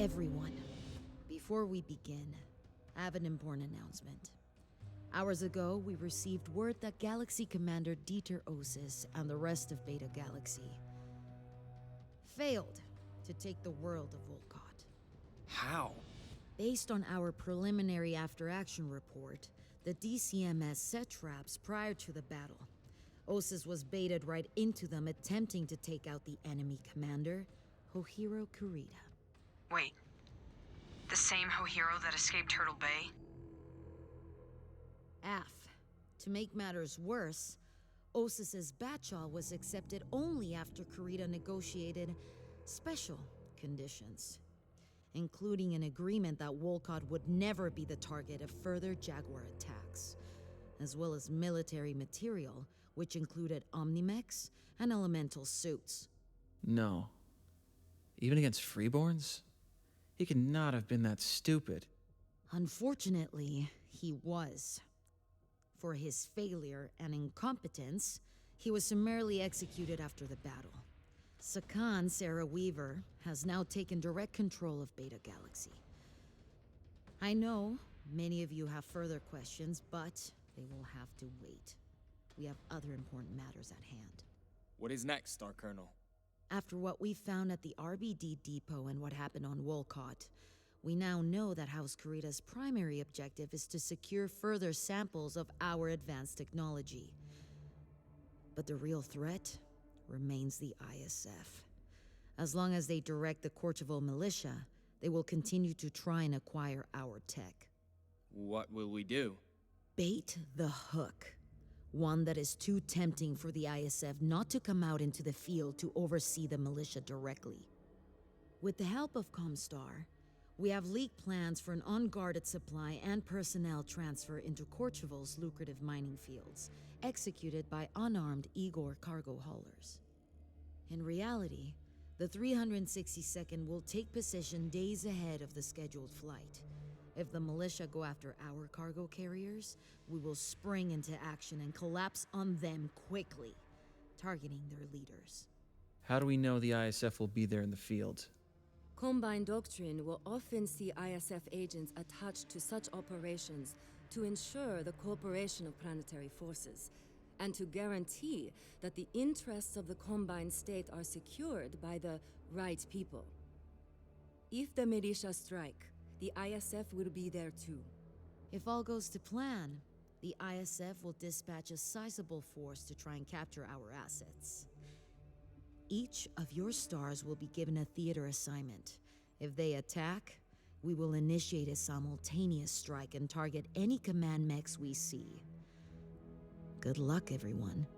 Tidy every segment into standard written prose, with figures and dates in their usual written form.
Everyone, before we begin, I have an important announcement. Hours ago, we received word that Galaxy Commander Dieter Osis and the rest of Beta Galaxy failed to take the world of Volcott. How? Based on our preliminary after-action report, the DCMS set traps prior to the battle. Osis was baited right into them, attempting to take out the enemy commander, Hohiro Kurita. Wait. The same Hohiro that escaped Turtle Bay? To make matters worse, Osis's Batchall was accepted only after Kurita negotiated special conditions, including an agreement that Volcott would never be the target of further Jaguar attacks, as well as military material, which included Omnimex and elemental suits. No. Even against freeborns? He could not have been that stupid. Unfortunately, he was. For his failure and incompetence, he was summarily executed after the battle. Sakan Sarah Weaver has now taken direct control of Beta Galaxy. I know many of you have further questions, but they will have to wait. We have other important matters at hand. What is next, Star Colonel? After what we found at the RBD depot and what happened on Volcott, we now know that House Kurita's primary objective is to secure further samples of our advanced technology. But the real threat remains the ISF. As long as they direct the Cortival militia, they will continue to try and acquire our tech. What will we do? Bait the hook. One that is too tempting for the ISF not to come out into the field to oversee the militia directly. With the help of Comstar, we have leaked plans for an unguarded supply and personnel transfer into Cortival's lucrative mining fields, executed by unarmed Igor cargo haulers. In reality, the 362nd will take position days ahead of the scheduled flight. If the militia go after our cargo carriers, we will spring into action and collapse on them quickly, targeting their leaders. How do we know the ISF will be there in the field? Combine Doctrine will often see ISF agents attached to such operations to ensure the cooperation of planetary forces, and to guarantee that the interests of the Combined State are secured by the right people. If the militia strike, the ISF will be there too. If all goes to plan, the ISF will dispatch a sizable force to try and capture our assets. Each of your stars will be given a theater assignment. If they attack, we will initiate a simultaneous strike and target any command mechs we see. Good luck, everyone.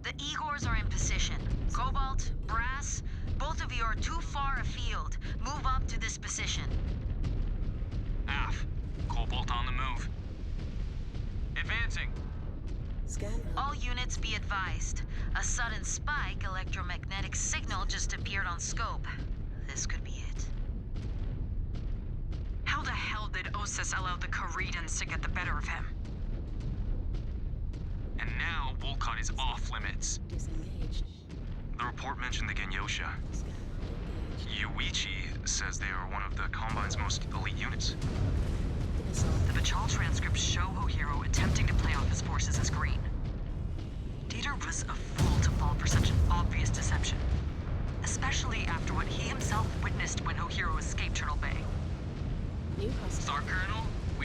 The Igors are in position. Cobalt, Brass, both of you are too far afield. Move up to this position. Af, Cobalt on the move. Advancing. All units be advised. A sudden spike electromagnetic signal just appeared on scope. This could be it. How the hell did Osis allow the Caridans to get the better of him? And now Volcott is off limits. Disengaged. The report mentioned the Genyosha. Yuichi says they are one of the Combine's most elite units. The Bachal transcripts show Hohiro attempting to play off his forces as green. Dieter was a fool to fall for such an obvious deception, especially after what he himself witnessed when Hohiro escaped Turtle Bay. New customer. Star Colonel, we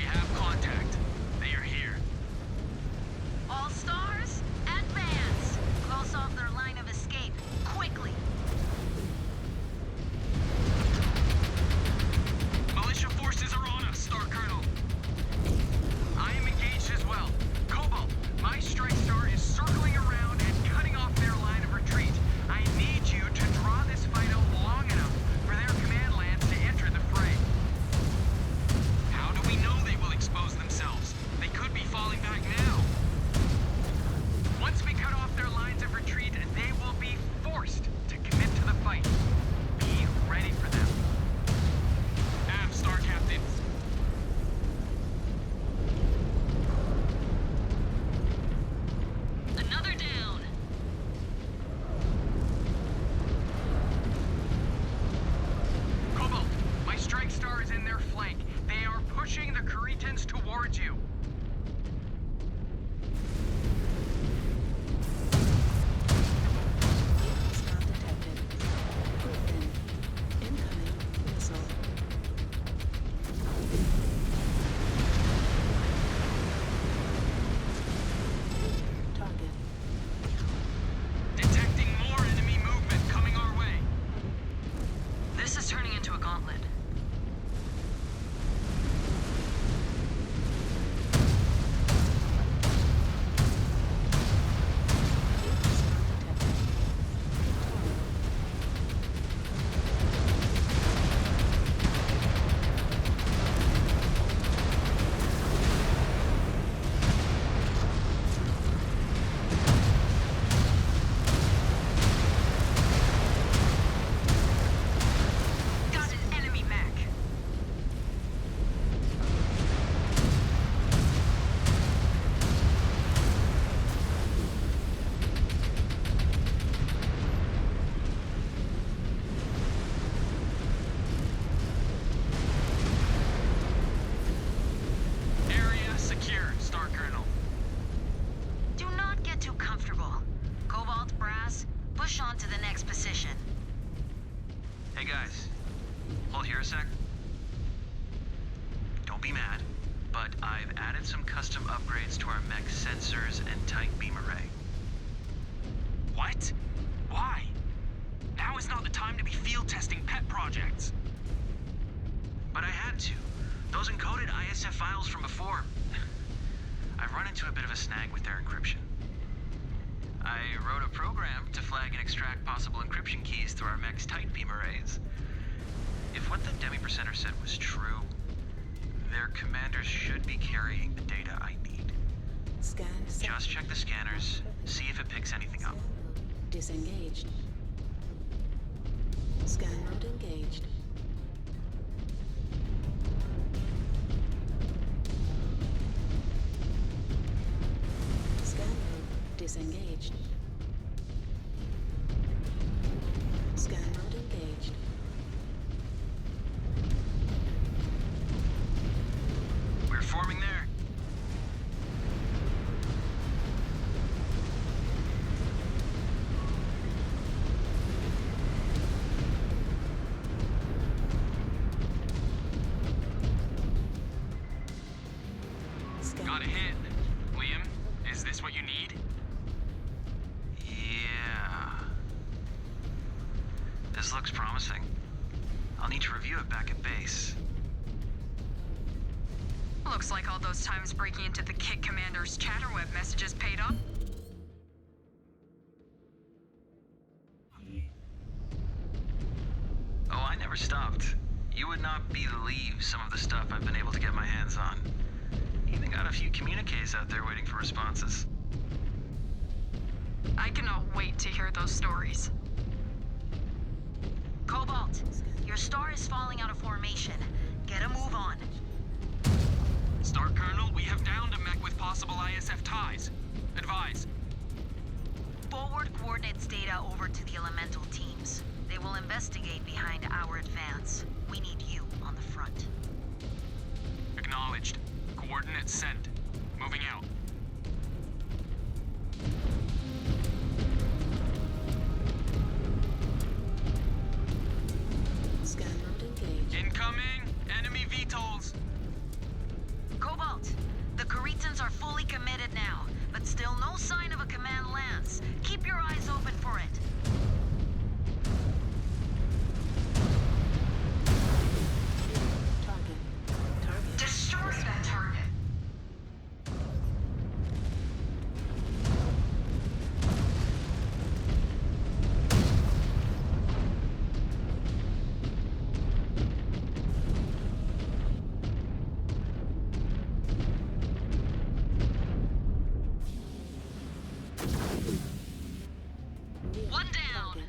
positions towards you. Hostile detected. Within. Incoming missile. Target. Detecting more enemy movement coming our way. This is turning into a gauntlet. Hostile detected. Got an enemy mech. Area secure, Star Colonel. Do not get too comfortable. Cobalt, Brass, push on to the next position. Hey guys, hold here a sec. Don't be mad, but I've added some custom upgrades to our mech sensors and tight beam array. What? Why? Now is not the time to be field testing pet projects. But I had to. Those encoded ISF files from before. I've run into a bit of a snag with their encryption. I wrote a program to flag and extract possible encryption keys through our mech's tight beam arrays. If what the demi-percenter said was true, their commanders should be carrying the data I need. Scan. Just check the scanners, see if it picks anything up. Disengaged. Scan mode engaged. Scan mode disengaged. Scan mode engaged. We're forming there. Scan. Got a hit. Liam, is this what you need? Yeah. This looks promising. I'll need to review it back at base. Looks like all those times breaking into the Kit Commander's chatterweb messages paid off. Oh, I never stopped. You would not believe some of the stuff I've been able to get my hands on. Even got a few communiques out there waiting for responses. I cannot wait to hear those stories. Cobalt, your star is falling out of formation. Get a move on. Star Colonel, we have downed a mech with possible ISF ties. Advise. Forward coordinates data over to the elemental teams. They will investigate behind our advance. We need you on the front. Acknowledged. Coordinates sent. Moving out. Scan mode engaged. Incoming! Enemy VTOLs! Cobalt, the Koritans are fully committed now, but still no sign of a command lance. Keep your eyes open for it. Target. Destroy that target. One down.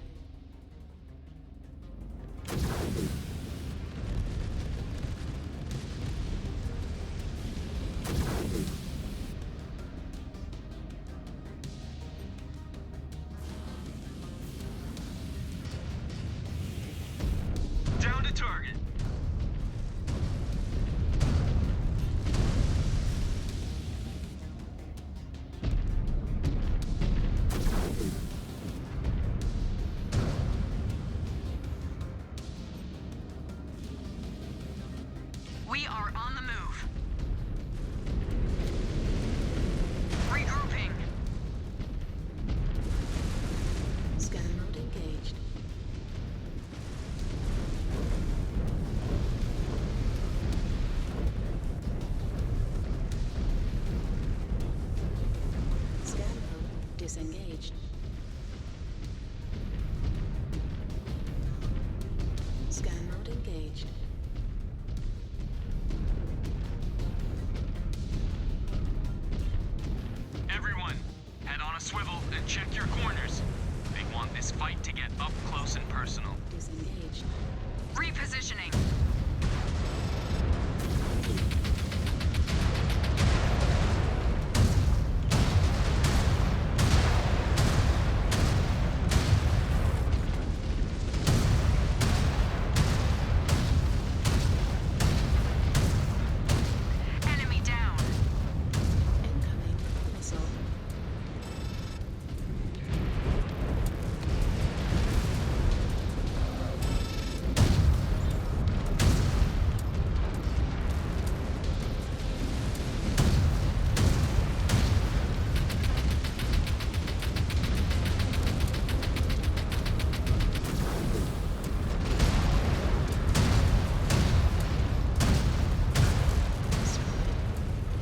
Target. Down to target. Disengaged. Scan mode engaged. Everyone, head on a swivel and check your corners. They want this fight to get up close and personal. Disengaged. Repositioning. Enemy down. Incoming missile.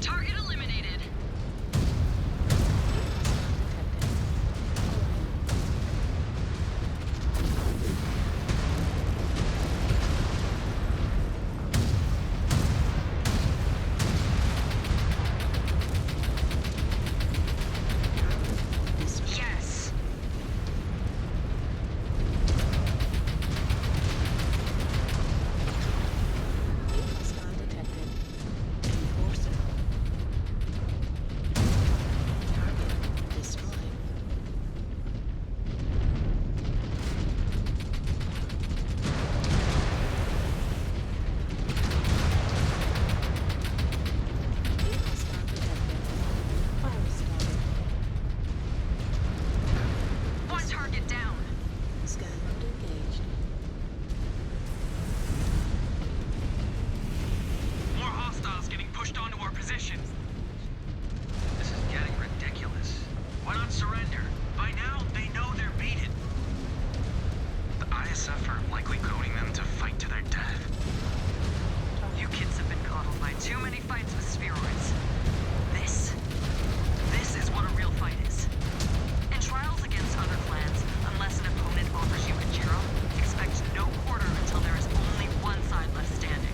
Target eliminated. Yes. Hostile detected. Enforcer. Target destroyed. Hostile detected. Fire started. One target down. Scan mode engaged. More hostiles getting pushed onto our position. This is getting ridiculous. Why not surrender? By now, they know they're beaten. The ISF are likely goading them to fight to their death. You kids have been coddled by too many fights with spheroids. This is what a real fight is. In trials against other clans, unless an opponent offers you a Jiro, expect no quarter until there is only one side left standing.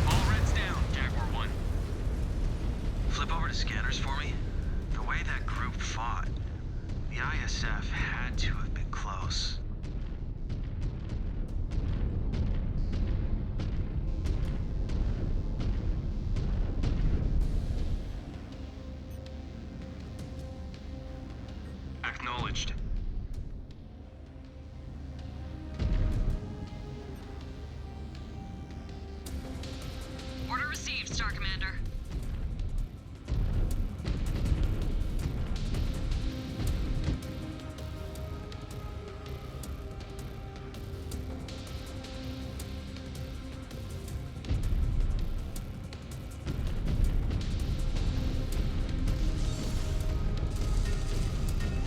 All reds down, Jaguar 1. Flip over to scanners for me. The way that group fought, the ISF had to have been close. Acknowledged. Order received, Star Commander.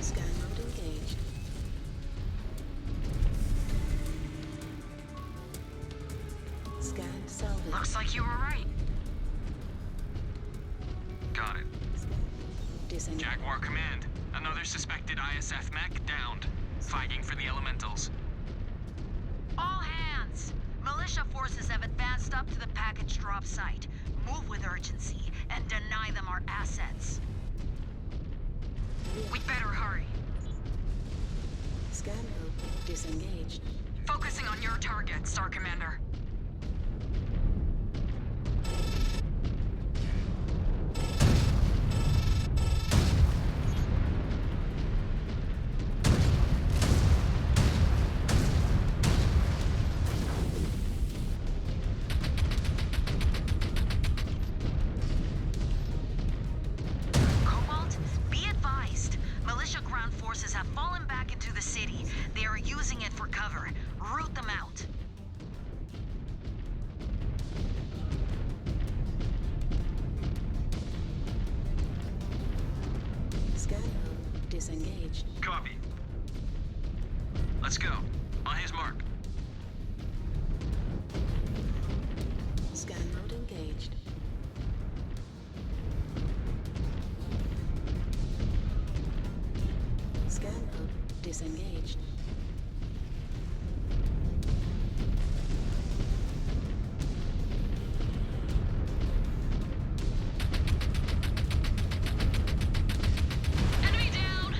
Scan mode engaged. Scan salvage. Looks like you were right. Got it. Disengaged. Jaguar Command. Another suspected ISF mech downed. Fighting for the elementals. All hands! Militia forces have advanced up to the package drop site. Move with urgency and deny them our assets. We better hurry. Scan mode disengaged. Focusing on your target, Star Commander. Cobalt, be advised. Militia ground forces have fallen back into the city. They are using it for cover. Root them out. disengaged. Copy. Let's go. On his mark. Scan mode engaged. Scan mode disengaged. Enemy down!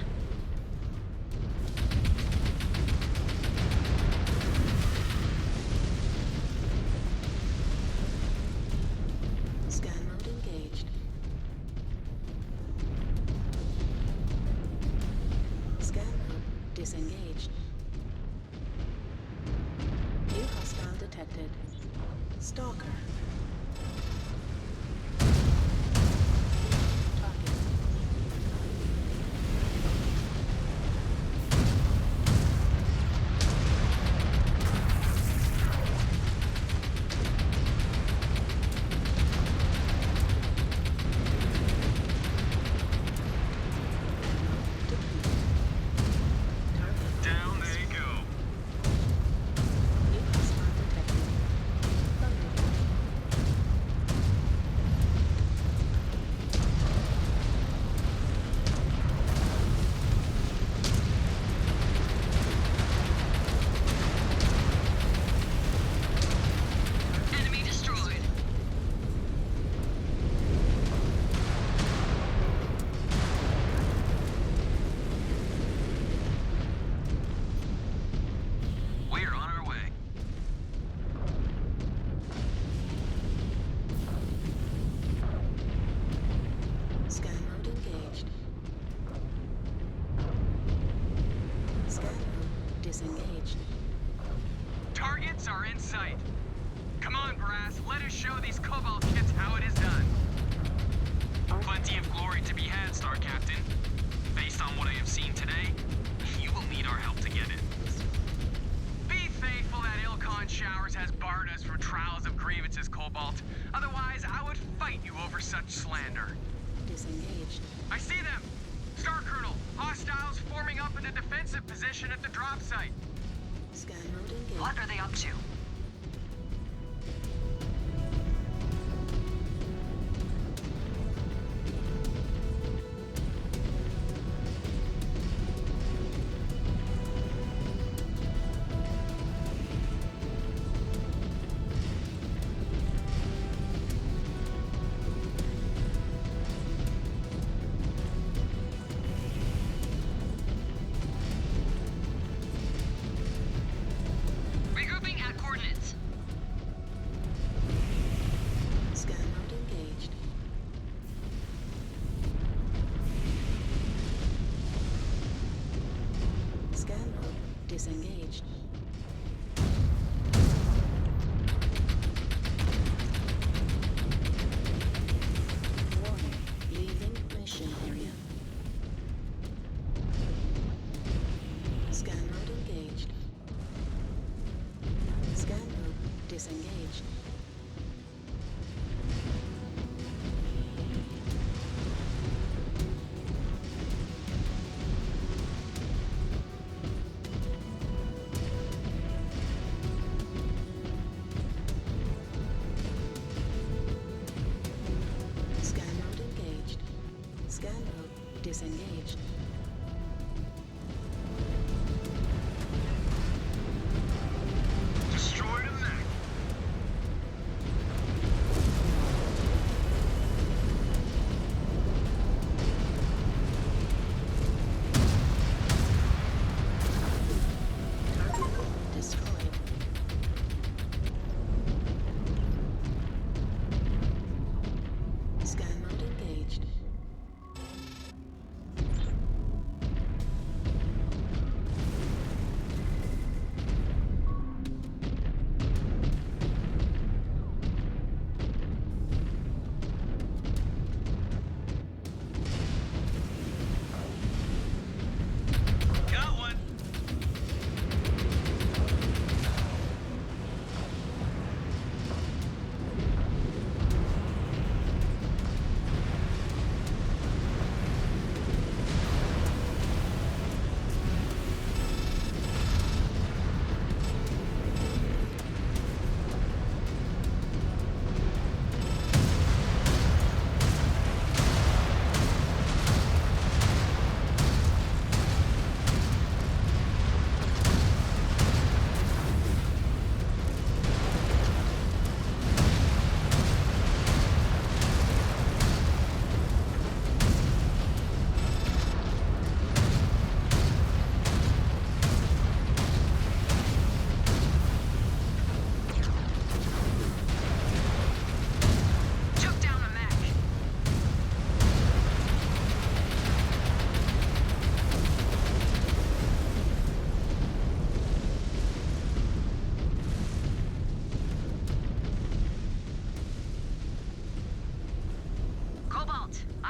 Scan mode engaged. Scan mode disengaged. New hostile detected. Stalker. Target. Depleted. Target. Down they go. New hostile detected. Thunderbolt. Enemy destroyed. We're on our way. Scan mode engaged. Scan mode disengaged. Targets are in sight. Come on, Brass, let us show these Cobalt kids how it is done. Plenty of glory to be had, Star Captain. Based on what I have seen today, you will need our help to get it. Be thankful that Ilkon Showers has barred us from trials of grievances, Cobalt. Otherwise, I would fight you over such slander. Disengaged. I see them! Star Colonel, hostiles forming up in a defensive position at the drop site. Scan mode engaged. What are they up to? Regrouping at coordinates. Scan mode engaged. Scan mode disengaged. Warning, leaving mission area. Scan mode engaged. Scan mode disengaged. Scan mode engaged. Scan mode disengaged. Destroy the neck. Target destroyed. Scan mode engaged.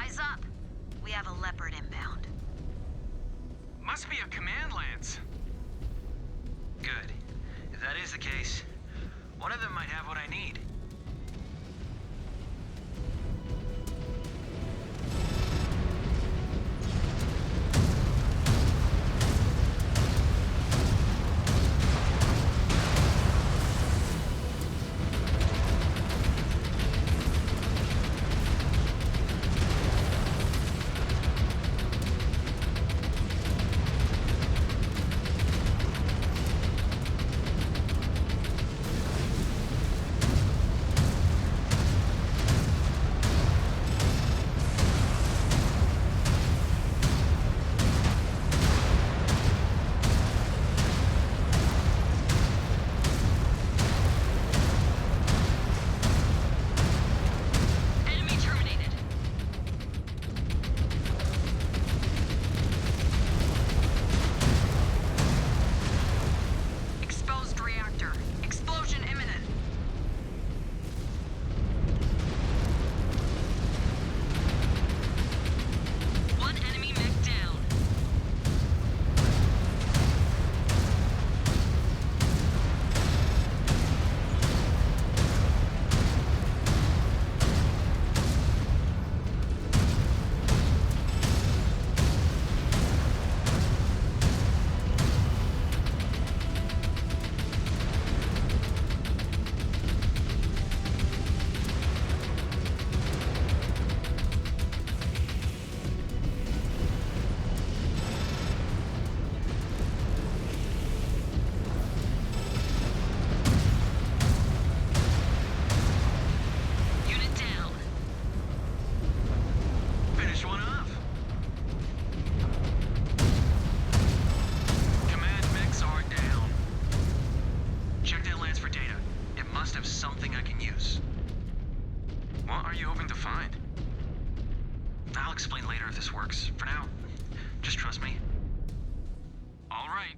Eyes up. We have a Leopard inbound. Must be a command lance. Good. If that is the case, one of them might have what I need. Enemy terminated. Exposed reactor. Explosion imminent. One enemy mech down. Unit down. Finish one off. Command mechs are down. Check that lance for data. It must have something I can use. What are you hoping to find? I'll explain later if this works. For now, just trust me. All right.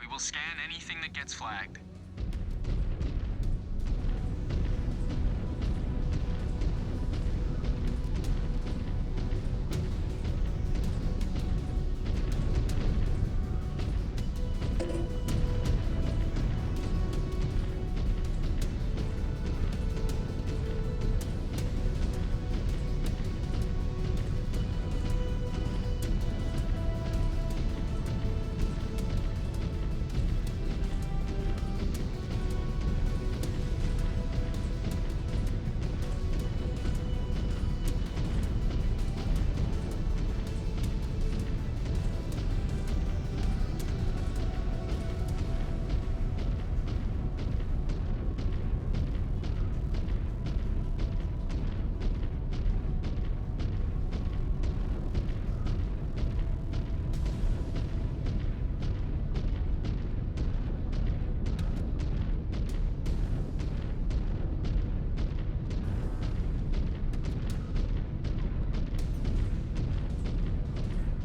We will scan anything that gets flagged.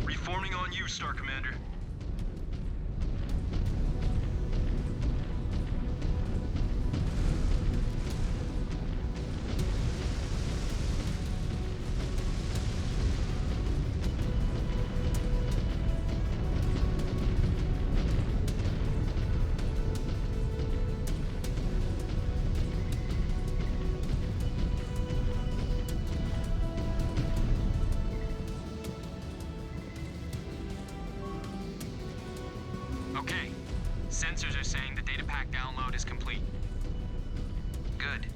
Reforming on you, Star Commander. Okay. Sensors are saying the data pack download is complete. Good.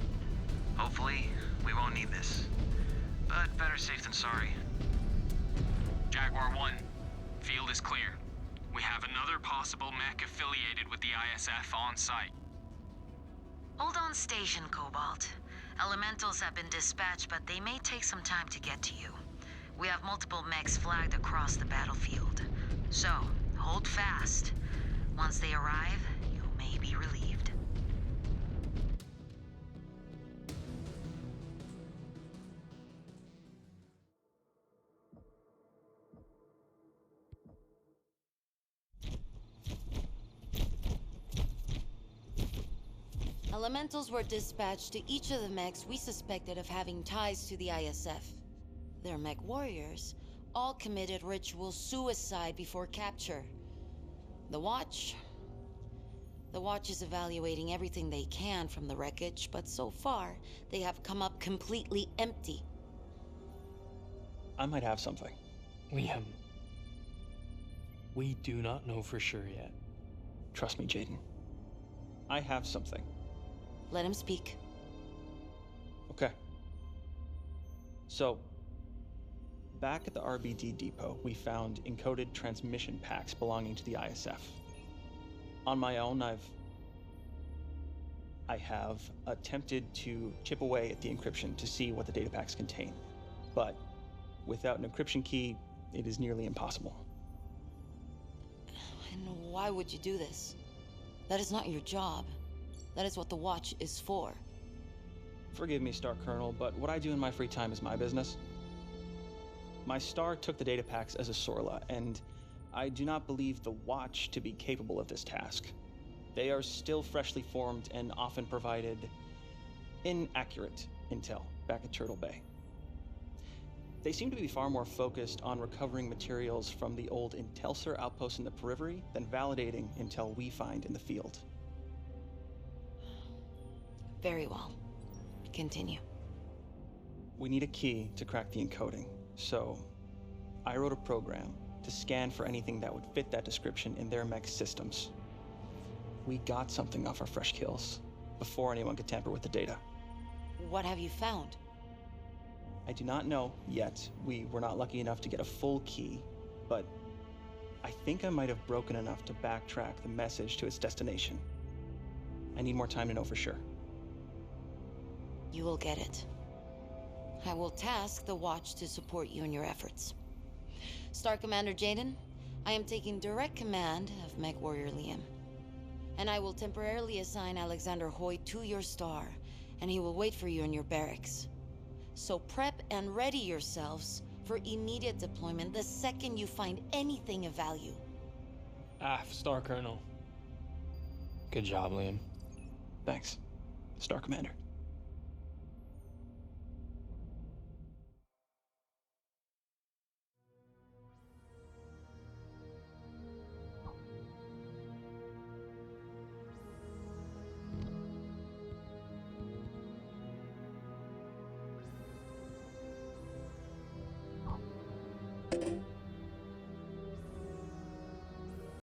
Hopefully, we won't need this. But better safe than sorry. Jaguar 1, field is clear. We have another possible mech affiliated with the ISF on site. Hold on station, Cobalt. Elementals have been dispatched, but they may take some time to get to you. We have multiple mechs flagged across the battlefield. So, hold fast. Once they arrive, you may be relieved. Elementals were dispatched to each of the mechs we suspected of having ties to the ISF. Their Mechwarriors all committed ritual suicide before capture. The Watch... The Watch is evaluating everything they can from the wreckage, but so far, they have come up completely empty. I might have something. Liam, we do not know for sure yet. Trust me, Jaden. I have something. Let him speak. Okay. So, back at the RBD depot, we found encoded transmission packs belonging to the ISF. On my own, I have attempted to chip away at the encryption to see what the data packs contain. But without an encryption key, it is nearly impossible. And why would you do this? That is not your job. That is what the Watch is for. Forgive me, Star Colonel, but what I do in my free time is my business. My star took the data packs as a Sorla, and I do not believe the Watch to be capable of this task. They are still freshly formed and often provided inaccurate intel back at Turtle Bay. They seem to be far more focused on recovering materials from the old Intelsar outposts in the periphery than validating intel we find in the field. Very well. Continue. We need a key to crack the encoding, so I wrote a program to scan for anything that would fit that description in their mech systems. We got something off our fresh kills before anyone could tamper with the data. What have you found? I do not know yet. We were not lucky enough to get a full key, but I think I might have broken enough to backtrack the message to its destination. I need more time to know for sure. You will get it. I will task the Watch to support you in your efforts. Star Commander Jaden, I am taking direct command of Mechwarrior Liam. And I will temporarily assign Alexander Hoyt to your star, and he will wait for you in your barracks. So prep and ready yourselves for immediate deployment the second you find anything of value. Star Colonel. Good job, Liam. Thanks, Star Commander.